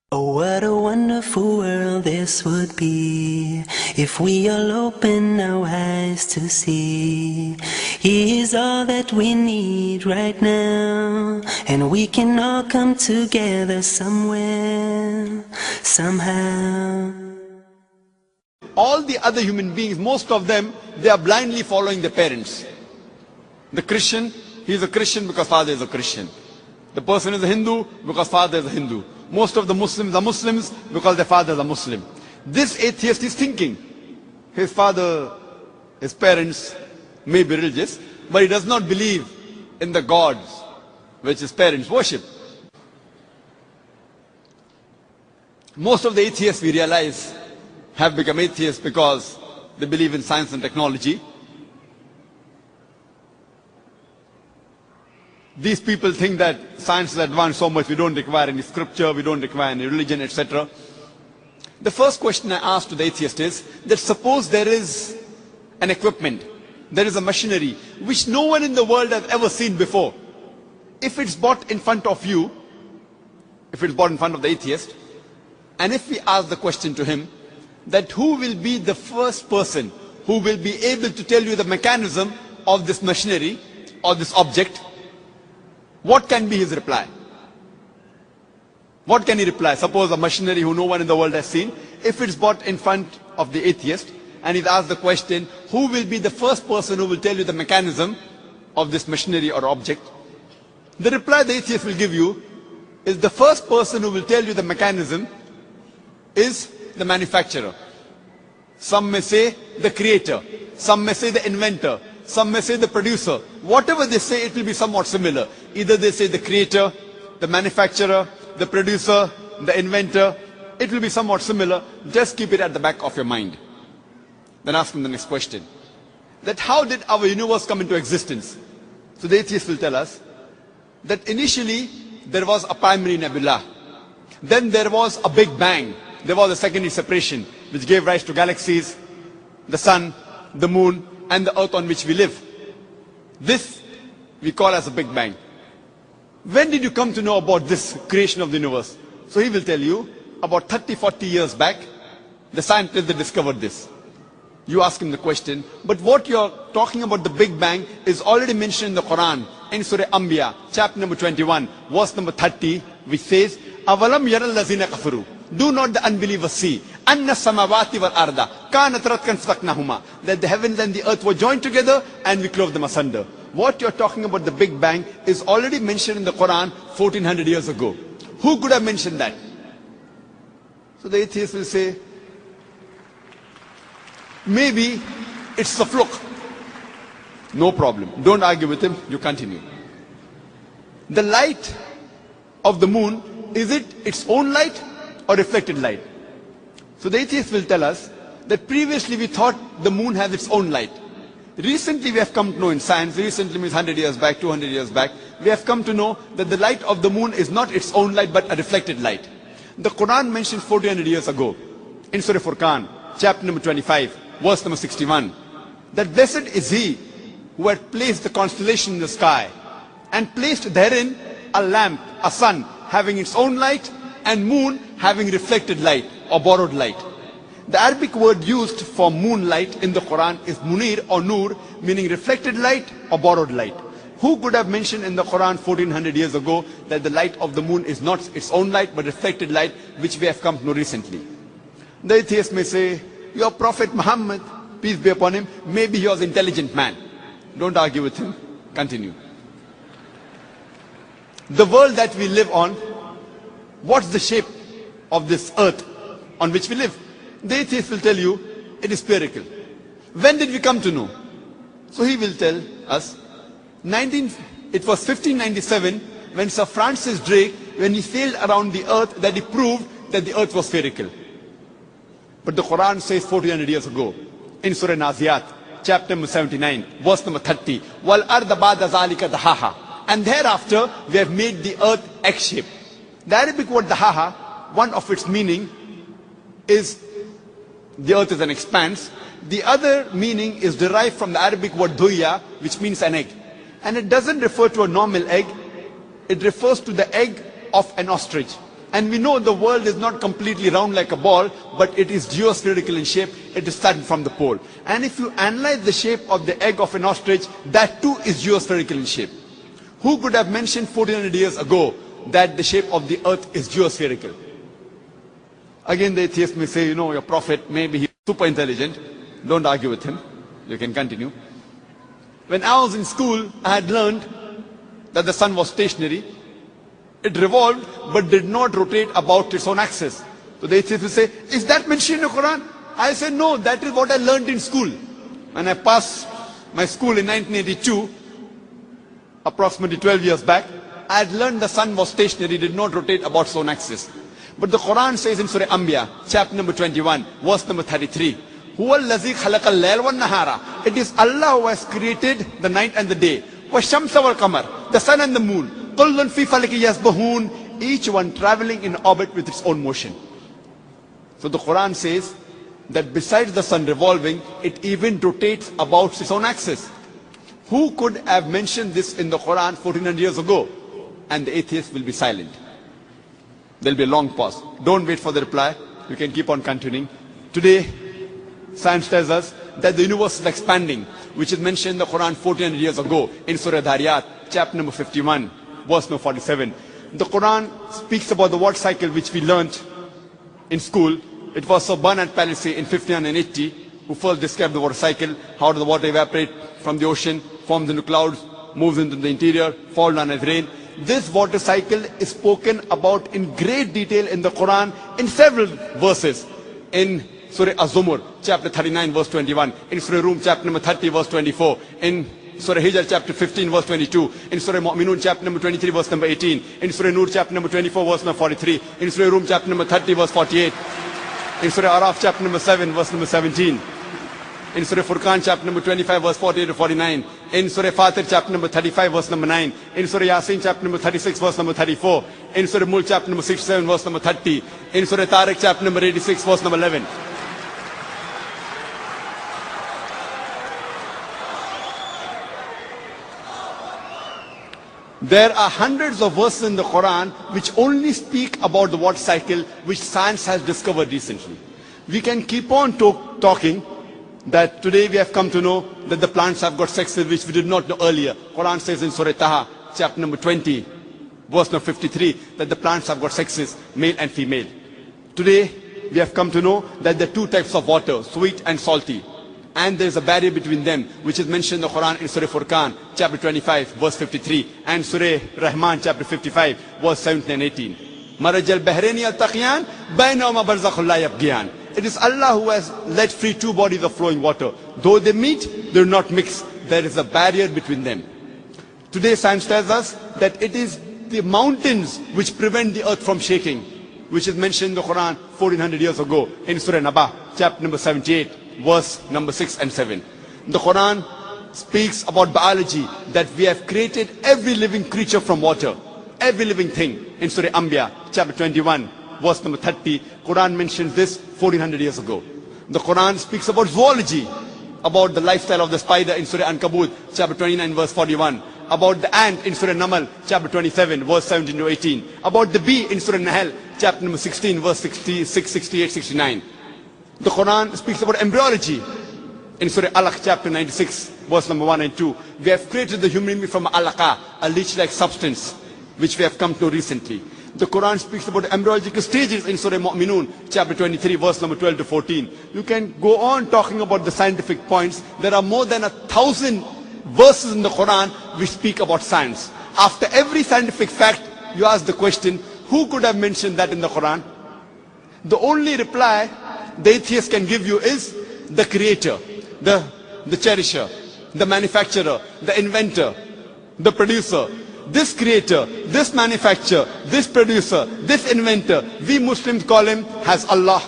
Oh, what a wonderful world this would be if we all open our eyes to see. He is all that we need right now, and we can all come together somewhere, somehow. All the other human beings, most of them, they are blindly following their parents. The Christian, he is a Christian because father is a Christian. The person is a Hindu because father is a Hindu. Most of the Muslims are Muslims because their fathers are Muslim. This atheist is thinking his father, his parents may be religious, but he does not believe in the gods which his parents worship. Most of the atheists, we realize, have become atheists because they believe in science and technology. These people think that science is advanced so much, we don't require any scripture, we don't require any religion, etc. The first question I ask to the atheist is that suppose there is an equipment, there is a machinery which no one in the world has ever seen before. If it's brought in front of you, if it's brought in front of the atheist, and if we ask the question to him, that who will be the first person who will be able to tell you the mechanism of this machinery or this object, what can be his reply? What can he reply? Suppose a machinery who no one in the world has seen, if it's brought in front of the atheist and he's asked the question, who will be the first person who will tell you the mechanism of this machinery or object? The reply the atheist will give you is the first person who will tell you the mechanism is the manufacturer. Some may say the creator, some may say the inventor, some may say the producer. Whatever they say, it will be somewhat similar. Either they say the creator, the manufacturer, the producer, the inventor. It will be somewhat similar. Just keep it at the back of your mind. Then ask him the next question. That how did our universe come into existence? So the atheist will tell us that initially there was a primary nebula. Then there was a big bang. There was a secondary separation which gave rise to galaxies, the sun, the moon, and the earth on which we live. This we call as a Big Bang. When did you come to know about this creation of the universe? So he will tell you, about 30-40 years back, the scientists that discovered this. You ask him the question, but what you're talking about the Big Bang is already mentioned in the Quran, in Surah Anbiya, chapter number 21, verse number 30, which says, Avalam yaral lazina kafaru. Do not the unbelievers see anna samawati wal arda kanat ratkan fataqnahuma, that the heavens and the earth were joined together and we clove them asunder. What you're talking about the Big Bang is already mentioned in the Quran 1400 years ago. Who could have mentioned that? So the atheist will say, maybe it's a fluke. No problem. Don't argue with him. You continue. The light of the moon, is it its own light or reflected light? So the atheist will tell us that previously we thought the moon has its own light. Recently we have come to know in science, recently means 100 years back, 200 years back, we have come to know that the light of the moon is not its own light but a reflected light. The Quran mentions 1400 years ago in Surah Furqan, chapter number 25, verse number 61, that blessed is he who had placed the constellation in the sky and placed therein a lamp, a sun having its own light and moon having reflected light or borrowed light. The Arabic word used for moonlight in the Quran is munir or nur, meaning reflected light or borrowed light. Who could have mentioned in the Quran 1400 years ago that the light of the moon is not its own light but reflected light, which we have come to know recently? The atheist may say, your Prophet Muhammad, peace be upon him, maybe he was an intelligent man. Don't argue with him. Continue. The world that we live on, what's the shape of this earth on which we live? The atheist will tell you, it is spherical. When did we come to know? So he will tell us, it was 1597 when Sir Francis Drake, when he sailed around the earth, that he proved that the earth was spherical. But the Quran says 1400 years ago, in Surah Naziyat, chapter number 79, verse number 30, Wal arda ba'da zalika dahaha. And thereafter, we have made the earth egg-shaped. The Arabic word dahaha, one of its meaning is the earth is an expanse. The other meaning is derived from the Arabic word duya, which means an egg. And it doesn't refer to a normal egg. It refers to the egg of an ostrich. And we know the world is not completely round like a ball, but it is geospherical in shape. It is starting from the pole. And if you analyze the shape of the egg of an ostrich, that too is geospherical in shape. Who could have mentioned 1400 years ago that the shape of the earth is geospherical? Again, the atheist may say, your prophet, maybe he's super intelligent. Don't argue with him. You can continue. When I was in school, I had learned that the sun was stationary. It revolved, but did not rotate about its own axis. So the atheist will say, is that mentioned in the Quran? I say, no, that is what I learned in school. When I passed my school in 1982, approximately 12 years back, I had learned the sun was stationary, did not rotate about its own axis. But the Quran says in Surah Anbiya, chapter number 21, verse number 33, Huwa allazi khalaqa al-layla wan-nahara. It is Allah who has created the night and the day. Wash-shamsa wal-qamar, the sun and the moon. Kullun fi falaki yasbahun, each one traveling in orbit with its own motion. So the Quran says that besides the sun revolving, it even rotates about its own axis. Who could have mentioned this in the Quran 1400 years ago? And the atheist will be silent. There will be a long pause. Don't wait for the reply. You can keep on continuing. Today, science tells us that the universe is expanding, which is mentioned in the Quran 1400 years ago in Surah Dhariyat, chapter number 51, verse number 47. The Quran speaks about the water cycle which we learnt in school. It was Sir Bernard Palissy in 1580 who first described the water cycle, how does the water evaporate from the ocean, forms into clouds, moves into the interior, falls down as rain. This water cycle is spoken about in great detail in the Quran in several verses. In Surah Az-Zumur, chapter 39, verse 21. In Surah Rum, chapter number 30, verse 24. In Surah Hijr, chapter 15, verse 22. In Surah Mu'minun, chapter number 23, verse number 18. In Surah Nur, chapter number 24, verse number 43. In Surah Rum, chapter number 30, verse 48. In Surah Araf, chapter number 7, verse number 17. In Surah Furqan, chapter number 25, verse 48 to 49. In Surah Fatir, chapter number 35, verse number 9. In Surah Yasin, chapter number 36, verse number 34. In Surah Mulk, chapter number 67, verse number 30. In Surah Tariq, chapter number 86, verse number 11. There are hundreds of verses in the Quran which only speak about the water cycle which science has discovered recently. We can keep on talking that today we have come to know that the plants have got sexes which we did not know earlier. Quran says in Surah Taha, chapter number 20, verse number 53, that the plants have got sexes, male and female. Today we have come to know that there are two types of water, sweet and salty. And there is a barrier between them, which is mentioned in the Quran in Surah Furqan, chapter 25, verse 53, and Surah Rahman, chapter 55, verse 17 and 18. Maraj al-Bahraini al-Taqiyan, baynahuma barzakhun la yabghiyan. It is Allah who has let free two bodies of flowing water. Though they meet, they do not mix. There is a barrier between them. Today science tells us that it is the mountains which prevent the earth from shaking, which is mentioned in the Quran 1400 years ago in Surah Naba, chapter number 78, verse number 6 and 7. The Quran speaks about biology, that we have created every living creature from water, every living thing. In Surah Anbiya, chapter 21, verse number 30, Quran mentions this 1400 years ago. The Quran speaks about zoology, about the lifestyle of the spider in Surah Ankabut, chapter 29, verse 41. About the ant in Surah Namal, chapter 27, verse 17 to 18. About the bee in Surah Nahl, chapter number 16, verse 66, 68, 69. The Quran speaks about embryology in Surah Alaq, chapter 96, verse number 1 and 2. We have created the human being from alaqa, a leech-like substance, which we have come to recently. The Quran speaks about embryological stages in Surah Mu'minun, chapter 23, verse number 12 to 14. You can go on talking about the scientific points. There are more than 1,000 verses in the Quran which speak about science. After every scientific fact, you ask the question, who could have mentioned that in the Quran? The only reply the atheist can give you is the creator, the cherisher, the manufacturer, the inventor, the producer. This creator, this manufacturer, this producer, this inventor, we Muslims call him as Allah.